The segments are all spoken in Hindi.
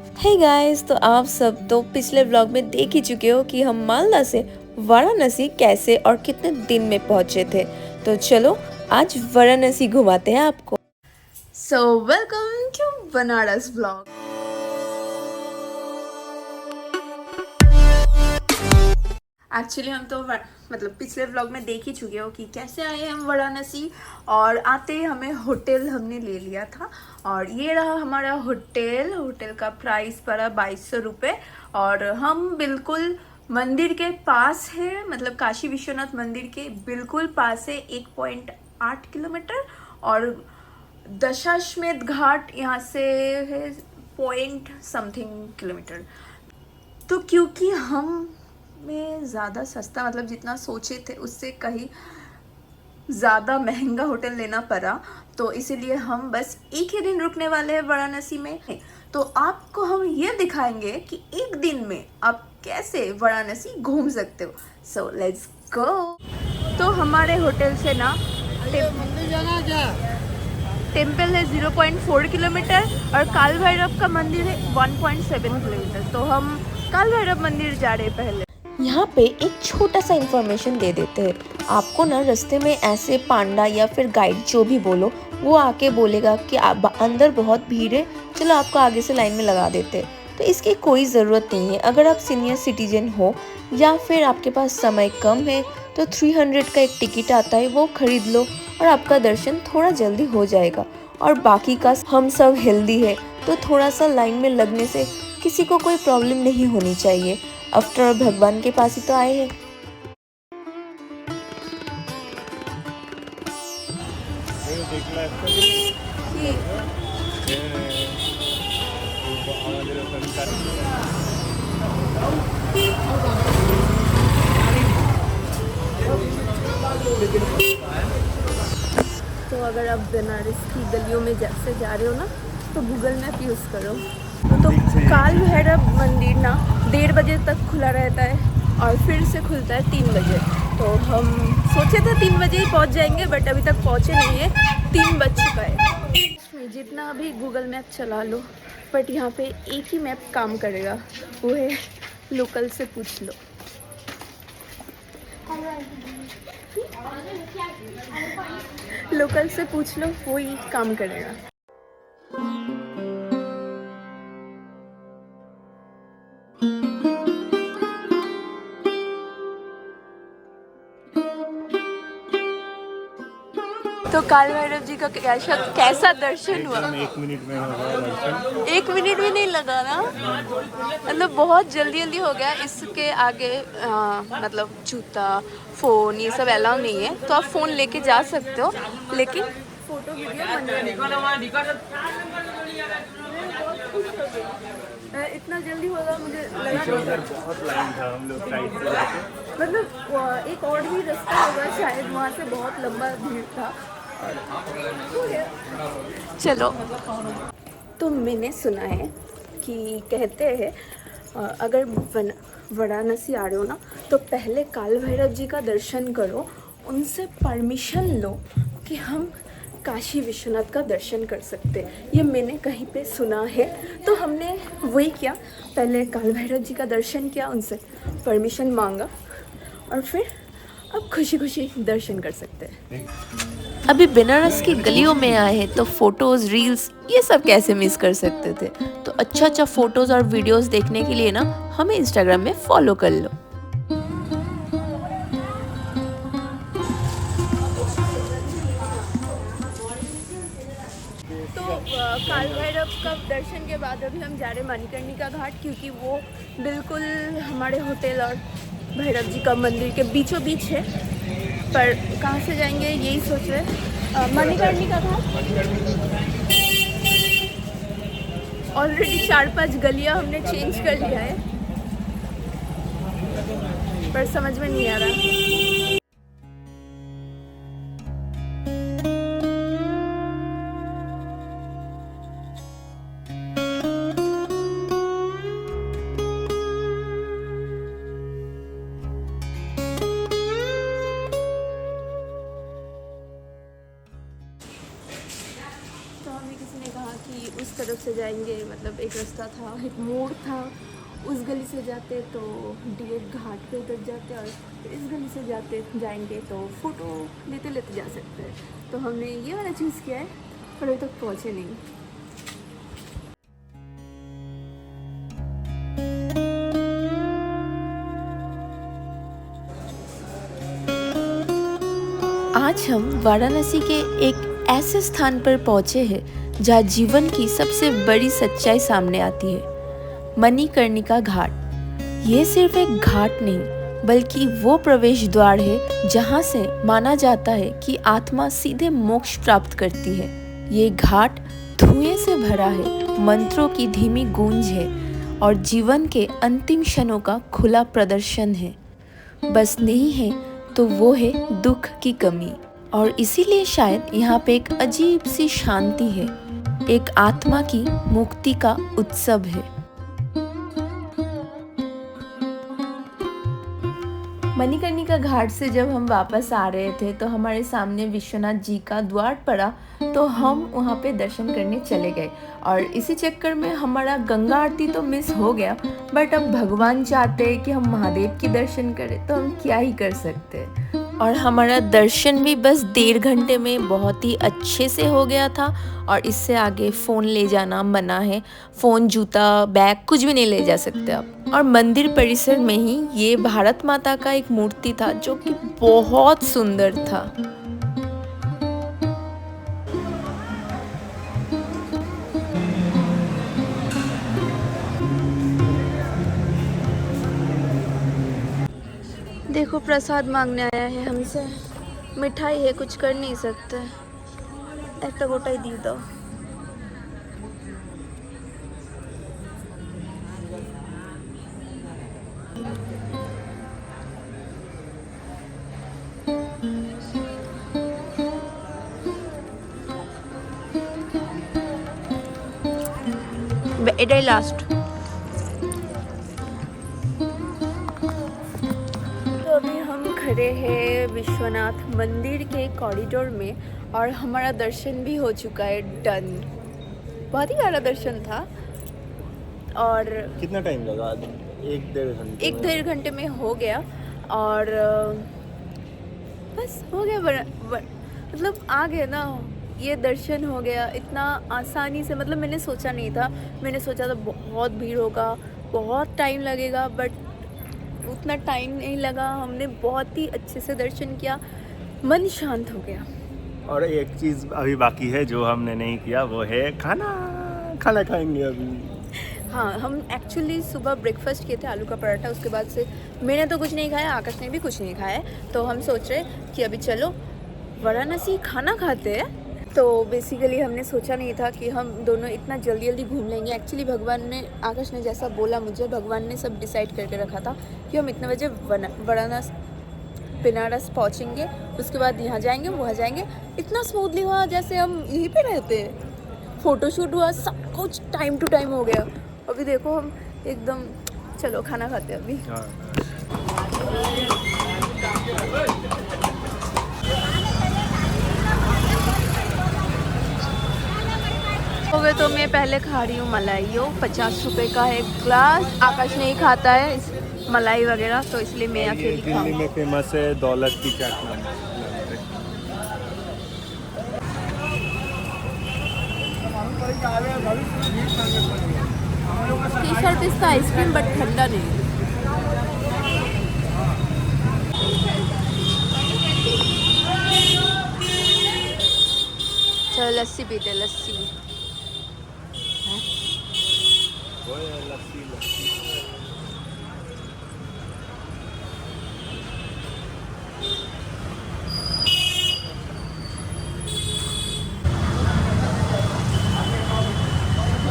हे गाइस, तो आप सब तो पिछले व्लॉग में देख ही चुके हो कि हम मालदा से वाराणसी कैसे और कितने दिन में पहुंचे थे। तो चलो आज वाराणसी घुमाते हैं आपको। So welcome to Banaras vlog. Actually हम तो मतलब पिछले व्लॉग में देख ही चुके हो कि कैसे आए हम वाराणसी, और आते ही हमें होटल हमने ले लिया था। और ये रहा हमारा होटल का प्राइस पड़ा 2200 रुपये। और हम बिल्कुल मंदिर के पास है, मतलब काशी विश्वनाथ मंदिर के बिल्कुल पास है, 1.8 किलोमीटर। और दशाश्वमेध घाट यहाँ से है पॉइंट समथिंग किलोमीटर। तो क्योंकि हम में ज़्यादा सस्ता, मतलब जितना सोचे थे उससे कहीं ज़्यादा महंगा होटल लेना पड़ा, तो इसीलिए हम बस एक ही दिन रुकने वाले हैं वाराणसी में। तो आपको हम ये दिखाएंगे कि एक दिन में आप कैसे वाराणसी घूम सकते हो। So let's go. तो हमारे होटल से ना मंदिर जाना क्या? टेम्पल है 0.4 किलोमीटर और काल भैरव का मंदिर है 1.7 किलोमीटर। तो हम काल भैरव मंदिर जा रहे हैं पहले। यहाँ पे एक छोटा सा इन्फॉर्मेशन दे देते हैं आपको ना, रास्ते में ऐसे पांडा या फिर गाइड जो भी बोलो वो आके बोलेगा कि अंदर बहुत भीड़ है, चलो आपको आगे से लाइन में लगा देते हैं। तो इसकी कोई ज़रूरत नहीं है। अगर आप सीनियर सिटीजन हो या फिर आपके पास समय कम है तो 300 का एक टिकट आता है, वो खरीद लो और आपका दर्शन थोड़ा जल्दी हो जाएगा। और बाकी का हम सब हेल्दी है तो थोड़ा सा लाइन में लगने से किसी को कोई प्रॉब्लम नहीं होनी चाहिए। आफ्टर भगवान के पास ही तो आए हैं। तो अगर आप बनारस की गलियों में जैसे जा रहे हो ना, तो गूगल मैप यूज़ करो। तो काल भैरव मंदिर ना 1:30 बजे तक खुला रहता है और फिर से खुलता है 3 बजे। तो हम सोचे थे 3 बजे ही पहुंच जाएंगे, बट अभी तक पहुंचे नहीं है, 3 बज चुका है। जितना भी गूगल मैप चला लो, बट यहाँ पे एक ही मैप काम करेगा, वो है लोकल से पूछ लो। लोकल से पूछ लो, वो ही काम करेगा। तो काल भैरव जी का कैसा दर्शन हुआ? 1 मिनट में हो गया दर्शन। 1 मिनट भी नहीं लगा ना, मतलब बहुत जल्दी जल्दी हो गया। इसके आगे मतलब जूता, फ़ोन ये सब अलाउ नहीं है, तो आप फ़ोन लेके जा सकते हो, लेकिन फ़ोटो वीडियो मना नहीं। इतना जल्दी होगा मुझे लगा नहीं था। बहुत लाइन था, हम लोग साइड से जाके। मतलब एक और भी रास्ता होगा शायद, वहाँ से बहुत लंबा भीड़ था। चलो, तो मैंने सुना है कि कहते हैं अगर वाराणसी आ रहे हो ना, तो पहले काल भैरव जी का दर्शन करो, उनसे परमिशन लो कि हम काशी विश्वनाथ का दर्शन कर सकते हैं। ये मैंने कहीं पे सुना है, तो हमने वही किया। पहले काल भैरव जी का दर्शन किया, उनसे परमिशन मांगा, और फिर अब खुशी खुशी दर्शन कर सकते हैं। अभी बनारस की गलियों में आए हैं तो फोटोज़, रील्स ये सब कैसे मिस कर सकते थे। तो अच्छा अच्छा फोटोज़ और वीडियोस देखने के लिए ना हमें इंस्टाग्राम में फॉलो कर लो। तो काल भैरव का दर्शन के बाद अभी हम जा रहे हैं मणिकर्णिका घाट, क्योंकि वो बिल्कुल हमारे होटल और भैरव जी का मंदिर के बीचों बीच है। पर कहाँ से जाएंगे यही सोच रहे। मणिकर्णिका घाट ऑलरेडी 4-5 गलियां हमने चेंज कर लिया है, पर समझ में नहीं आ रहा। तो हमें किसी ने कहा कि उस तरफ से जाएंगे, मतलब एक रास्ता था, एक मोड़ था, उस गली से जाते तो डायरेक्ट घाट पे उतर जाते और इस गली से जाएंगे तो फ़ोटो लेते लेते जा सकते हैं। तो हमने ये वाला चूज़ किया है, पर अभी तक पहुँचे नहीं। आज हम वाराणसी के एक ऐसे स्थान पर पहुँचे हैं जहाँ जीवन की सबसे बड़ी सच्चाई सामने आती है, मणिकर्णिका घाट। ये सिर्फ एक घाट नहीं बल्कि वो प्रवेश द्वार है जहाँ से माना जाता है कि आत्मा सीधे मोक्ष प्राप्त करती है। ये घाट धुएं से भरा है, मंत्रों की धीमी गूंज है और जीवन के अंतिम क्षणों का खुला प्रदर्शन है। बस नहीं है तो वो है दुख की कमी, और इसीलिए शायद यहाँ पे एक अजीब सी शांति है, एक आत्मा की मुक्ति का उत्सव है। मणिकर्णिका घाट से जब हम वापस आ रहे थे तो हमारे सामने विश्वनाथ जी का द्वार पड़ा, तो हम वहाँ पे दर्शन करने चले गए। और इसी चक्कर में हमारा गंगा आरती तो मिस हो गया, बट अब भगवान चाहते हैं कि हम महादेव की दर्शन करें, तो हम क्या ही कर सकते हैं। और हमारा दर्शन भी बस 1.5 घंटे में बहुत ही अच्छे से हो गया था। और इससे आगे फ़ोन ले जाना मना है, फ़ोन, जूता, बैग कुछ भी नहीं ले जा सकते आप। और मंदिर परिसर में ही ये भारत माता का एक मूर्ति था जो कि बहुत सुंदर था। देखो प्रसाद मांगने आया है हमसे, मिठाई है, कुछ कर नहीं सकते, एक गोटाई दी दो। এটাই লাস্ট। तो अभी हम खड़े हैं विश्वनाथ मंदिर के कॉरिडोर में और हमारा दर्शन भी हो चुका है, डन। बहुत ही प्यारा दर्शन था। और कितना टाइम लगा? 1-1.5 घंटे में हो गया। और बस हो गया, मतलब आ गए ना, ये दर्शन हो गया इतना आसानी से। मतलब मैंने सोचा नहीं था, मैंने सोचा था बहुत भीड़ होगा, बहुत टाइम लगेगा, बट उतना टाइम नहीं लगा। हमने बहुत ही अच्छे से दर्शन किया, मन शांत हो गया। और एक चीज़ अभी बाकी है जो हमने नहीं किया, वो है खाना खाएंगे अभी। हाँ, हम एक्चुअली सुबह ब्रेकफास्ट किए थे, आलू का पराठा। उसके बाद से मैंने तो कुछ नहीं खाया, आकाश ने भी कुछ नहीं खाया, तो हम सोच रहे कि अभी चलो वाराणसी खाना खाते हैं। तो बेसिकली हमने सोचा नहीं था कि हम दोनों इतना जल्दी जल्दी घूम लेंगे। एक्चुअली भगवान ने, आकाश ने जैसा बोला मुझे, भगवान ने सब डिसाइड करके रखा था कि हम इतने बजे बनारस पहुँचेंगे, उसके बाद यहाँ जाएंगे, वहाँ जाएंगे। इतना स्मूथली हुआ जैसे हम यहीं पे रहते हैं। फ़ोटोशूट हुआ, सब कुछ टाइम टू टाइम हो गया। अभी देखो हम एकदम, चलो खाना खाते हैं अभी। तो मैं पहले खा रही हूँ मलाई, 50 रुपए का है ग्लास। आकाश नहीं खाता है मलाई वगैरह, तो इसलिए मैं अकेली खाऊँ। दिल्ली में फेमस है दौलत की चाट। ₹30 का आइसक्रीम, बट ठंडा नहीं। चलो लस्सी पीते, लस्सी।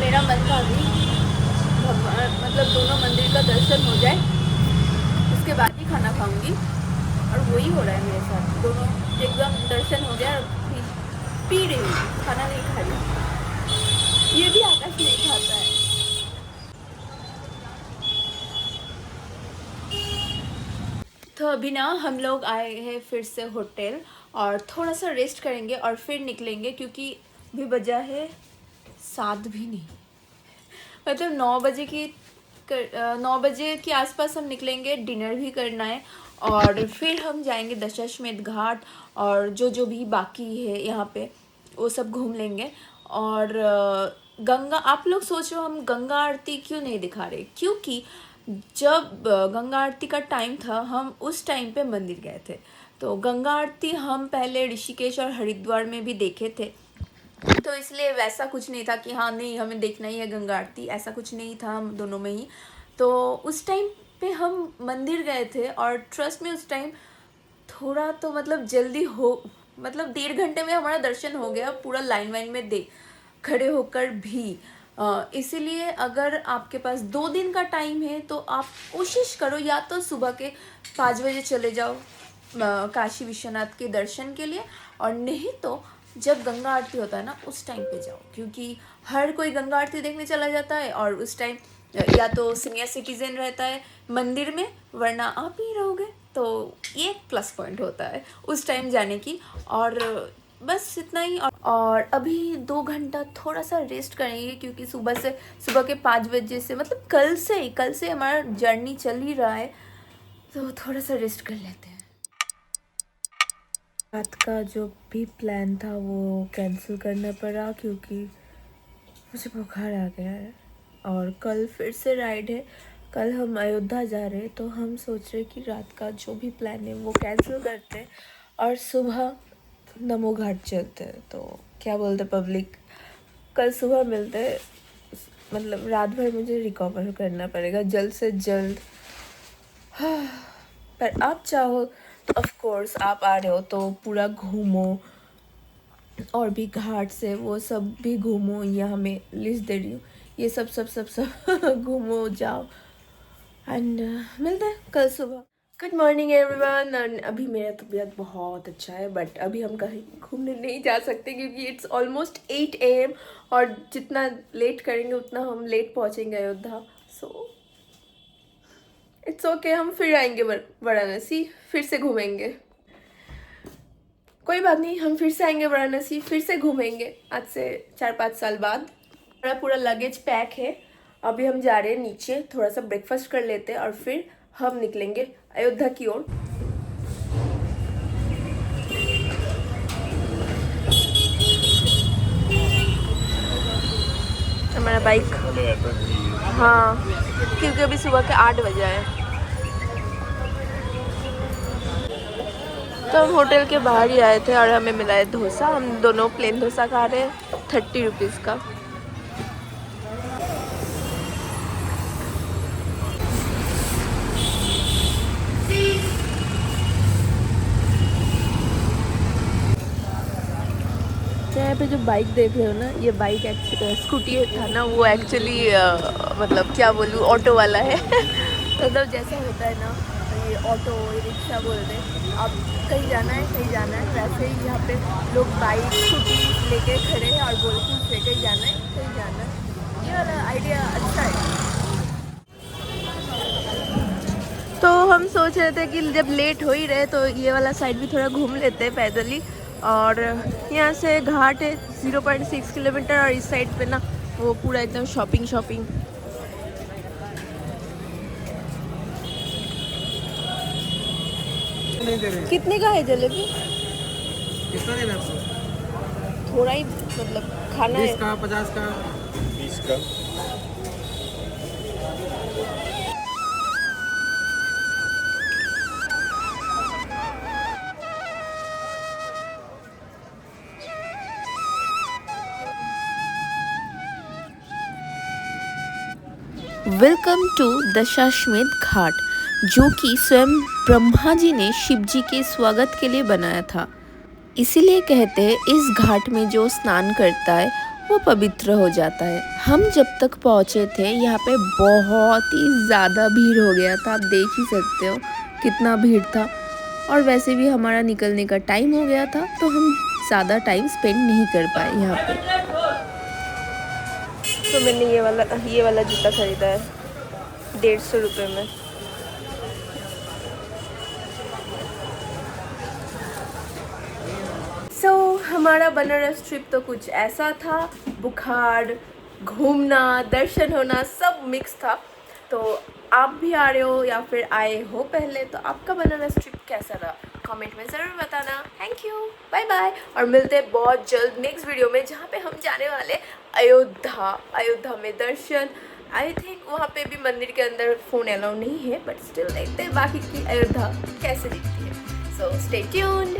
मेरा मन था अभी मतलब दोनों मंदिर का दर्शन हो जाए, उसके बाद ही खाना खाऊंगी। और वही हो रहा है मेरे साथ, दोनों एकदम दर्शन हो गया, पी रही हूँ, खाना नहीं खा रही। ये भी आकाश नहीं खाता है। तो अभी ना हम लोग आए हैं फिर से होटल, और थोड़ा सा रेस्ट करेंगे और फिर निकलेंगे, क्योंकि भी बजा है 7 भी नहीं, मतलब 9 बजे के आसपास हम निकलेंगे, डिनर भी करना है और फिर हम जाएंगे दशाश्वमेध घाट और जो भी बाकी है यहाँ पे वो सब घूम लेंगे। और गंगा, आप लोग सोच रहे हो हम गंगा आरती क्यों नहीं दिखा रहे, क्योंकि जब गंगा आरती का टाइम था हम उस टाइम पे मंदिर गए थे। तो गंगा आरती हम पहले ऋषिकेश और हरिद्वार में भी देखे थे, तो इसलिए वैसा कुछ नहीं था कि हाँ नहीं हमें देखना ही है गंगा आरती, ऐसा कुछ नहीं था हम दोनों में ही। तो उस टाइम पे हम मंदिर गए थे और ट्रस्ट में उस टाइम थोड़ा तो मतलब जल्दी हो, मतलब 1.5 घंटे में हमारा दर्शन हो गया, पूरा लाइन वाइन में दे खड़े होकर भी। इसीलिए अगर आपके पास 2 दिन का टाइम है तो आप कोशिश करो या तो सुबह के 5 बजे चले जाओ काशी विश्वनाथ के दर्शन के लिए, और नहीं तो जब गंगा आरती होता है ना उस टाइम पे जाओ, क्योंकि हर कोई गंगा आरती देखने चला जाता है और उस टाइम या तो सीनियर सिटीजन रहता है मंदिर में, वरना आप ही रहोगे। तो ये एक प्लस पॉइंट होता है उस टाइम जाने की। और बस इतना ही। और अभी 2 घंटा थोड़ा सा रेस्ट करेंगे, क्योंकि सुबह के 5 बजे से मतलब कल से हमारा जर्नी चल ही रहा है, तो थोड़ा सा रेस्ट कर लेते हैं। रात का जो भी प्लान था वो कैंसिल करना पड़ा, क्योंकि मुझे बुखार आ गया है और कल फिर से राइड है। कल हम अयोध्या जा रहे हैं, तो हम सोच रहे कि रात का जो भी प्लान है वो कैंसिल करते हैं और सुबह नमो घाट चलते हैं। तो क्या बोलते पब्लिक, कल सुबह मिलते हैं। मतलब रात भर मुझे रिकवर करना पड़ेगा जल्द से जल्द। पर आप चाहो तो ऑफ कोर्स आप आ रहे हो तो पूरा घूमो, और भी घाट से वो सब भी घूमो। यहाँ मैं लिस्ट दे रही हूँ, ये सब घूमो जाओ। एंड मिलते हैं कल सुबह। Good morning everyone. अभी मेरा तबीयत बहुत अच्छा है, बट अभी हम कहीं घूमने नहीं जा सकते क्योंकि इट्स ऑलमोस्ट 8 AM और जितना लेट करेंगे उतना हम लेट पहुँचेंगे अयोध्या। सो इट्स ओके, हम फिर आएंगे वाराणसी, फिर से घूमेंगे। कोई बात नहीं, हम फिर से आएंगे वाराणसी, फिर से घूमेंगे आज से 4-5 साल बाद। हमारा पूरा लगेज पैक है, अभी हम जा रहे हैं नीचे, थोड़ा सा ब्रेकफास्ट कर लेते हैं और फिर हम निकलेंगे अयोध्या की ओर। हमारा बाइक, हाँ क्योंकि अभी सुबह के 8 बजे है। तो हम होटल के बाहर ही आए थे और हमें मिला है डोसा। हम दोनों प्लेन डोसा खा रहे हैं 30 रुपीज़ का। यहाँ पे जो बाइक देख रहे हो ना, ये बाइक स्कूटी था ना, वो एक्चुअली मतलब क्या बोलूँ ऑटो वाला है। मतलब जैसा होता है ना, ये ऑटो रिक्शा बोलते हैं, अब कहीं जाना है वैसे ही यहाँ पे लोग बाइक स्कूटी लेके खड़े हैं और बोलते हैं कहीं जाना है। ये वाला आइडिया अच्छा है। तो हम सोच रहे थे कि जब लेट हो ही रहे तो ये वाला साइड भी थोड़ा घूम लेते हैं पैदल ही। और यहाँ से घाट है 0.6 किलोमीटर और इस साइड पे ना वो पूरा एकदम शॉपिंग। कितने का है जलेबी? कितना देना आपको? थोड़ा ही मतलब खाना 20 है। का 50 का 20 का। वेलकम टू दशाश्वमेध घाट, जो कि स्वयं ब्रह्मा जी ने शिव जी के स्वागत के लिए बनाया था। इसीलिए कहते हैं इस घाट में जो स्नान करता है वो पवित्र हो जाता है। हम जब तक पहुँचे थे यहाँ पे बहुत ही ज़्यादा भीड़ हो गया था, आप देख ही सकते हो कितना भीड़ था। और वैसे भी हमारा निकलने का टाइम हो गया था, तो हम ज़्यादा टाइम स्पेंड नहीं कर पाए यहाँ पे। तो मैंने ये वाला जूता खरीदा है 150 रुपये में। हमारा बनारस ट्रिप तो कुछ ऐसा था। बुखार, घूमना, दर्शन होना सब मिक्स था। तो आप भी आ रहे हो या फिर आए हो पहले, तो आपका बनारस ट्रिप कैसा रहा कमेंट में ज़रूर बताना। थैंक यू, बाय बाय, और मिलते हैं बहुत जल्द नेक्स्ट वीडियो में, जहाँ पे हम जाने वाले अयोध्या में दर्शन। आई थिंक वहाँ पे भी मंदिर के अंदर फ़ोन अलाउ नहीं है, बट स्टिल देखते हैं बाकी की अयोध्या कैसे दिखती है। So stay tuned.